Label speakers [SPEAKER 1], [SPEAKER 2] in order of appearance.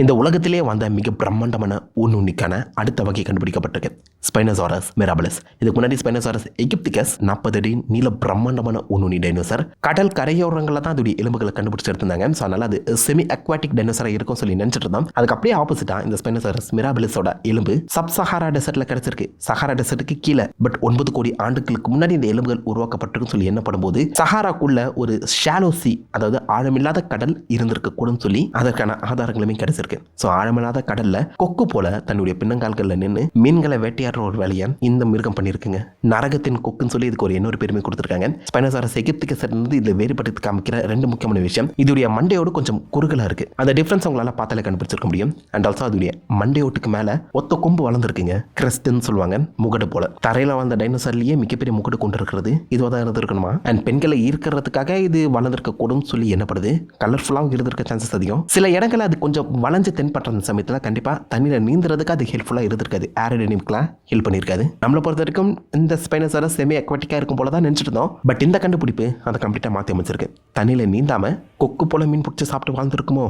[SPEAKER 1] இந்த உலகத்திலே வந்த மிக பிரம்மாண்டமான ஊனுண்ணிக்கான அடுத்த வகை கண்டுபிடிக்கப்பட்டிருக்கு. ஸ்பைனோசாரஸ் மிராபிலிஸ். இதுக்கு முன்னாடி ஸ்பைனோசாரஸ் எகிப்திகஸ் 40 அடி நீல பிரம்மாண்டமான ஊனுண்ணி டைனோசர். கடல் கரையோரங்களில் தான் அதோடைய எலும்புகளை கண்டுபிடிச்சு எடுத்திருந்தாங்க. ஸோ அதனால அது செமி அக்வாட்டிக் டைனோசராக இருக்கும் சொல்லி நினைச்சிட்டு இருந்தோம். அதுக்கு அப்படியே ஆப்போசிட்டா இந்த ஸ்பைனோசாரஸ் மிராபிலிஸோட எலும்பு சப் சஹாரா டெசர்ட்ல கிடைச்சிருக்கு. சஹாரா டெசர்ட்டுக்கு கீழே பட் 9 கோடி ஆண்டுகளுக்கு முன்னாடி இந்த எலும்புகள் உருவாக்கப்பட்டிருக்கும் சொல்லி எண்ணப்படும் போது சஹாராக்குள்ள ஒரு ஷாலோ சி, அதாவது ஆழமில்லாத கடல் இருந்திருக்க கூடும் சொல்லி அதற்கான ஆதாரங்களுமே கிடைச்சிருக்கு. ஸோ ஆழமில்லாத கடல்ல கொக்கு போல தன்னுடைய பின்னங்கால்களில் நின்று மீன்களை வேட்டையாடுற ஒரு வேலையை இந்த மிருகம் பண்ணியிருக்குங்க. நரகத்தின் கொக்குன்னு சொல்லி இதுக்கு ஒரு இன்னொரு பேருமே கொடுத்துருக்காங்க. ஸ்பைனோசாரஸ் எகிப்திகஸ் இருந்து இதில் வேறுபட்டு காமிக்கிற 2 முக்கியமான விஷயம், இதோடைய மண்டையோடு கொஞ்சம் குறுகலா இருக்கு. அந்த டிஃபரன்ஸ் உங்களால பார்த்தாலே கண்டுபிடிச்சிருக்க முடியும். அண்ட் ஆல்சோ அதோடைய மண்டையோட்டுக்கு மேல ஒத்த கொம்பு வளர்ந்துருக்குங்க. கிறிஸ்துன்னு சொல்லுவாங்க, முகடு போல. தரையில வளர்ந்த டைனோசர்லயே மிகப்பெரிய முகடு கொண்டு இருக்கிறது இதுவாக இருந்திருக்கணுமா? அண்ட் பெண்களை ஈர்க்கிறதுக்காக இது வளர்ந்திருக்க கூடும் சொல்லி எண்ணப்படுது. கலர்ஃபுல்லாக இருந்திருக்க சான்சஸ் அதிகம். சில இடங்கள் அது கொஞ்சம் வளைஞ்சு தென்பற்ற சமயத்தில் கண்டிப்பாக தண்ணியில் நீந்துறதுக்கு அது ஹெல்ப்ஃபுல்லாக இருந்திருக்காது. ஏரோடைனமிக்லாம் ஹெல்ப் பண்ணியிருக்காது. நம்மளை பொறுத்த வரைக்கும் இந்த ஸ்பைனோசாரஸ் செமி அக்வாட்டிக்காக இருக்கும் போல தான் நினச்சிட்டு இருந்தோம். பட் இந்த கண்டுபிடிப்பு அதை கம்ப்ளீட்டாக மாற்றி அமைச்சிருக்கு. தண்ணியில் நீந்தாமல் கொக்கு போல மீன் பிடிச்சி சாப்பிட்டு வாழ்ந்துருக்குமோ?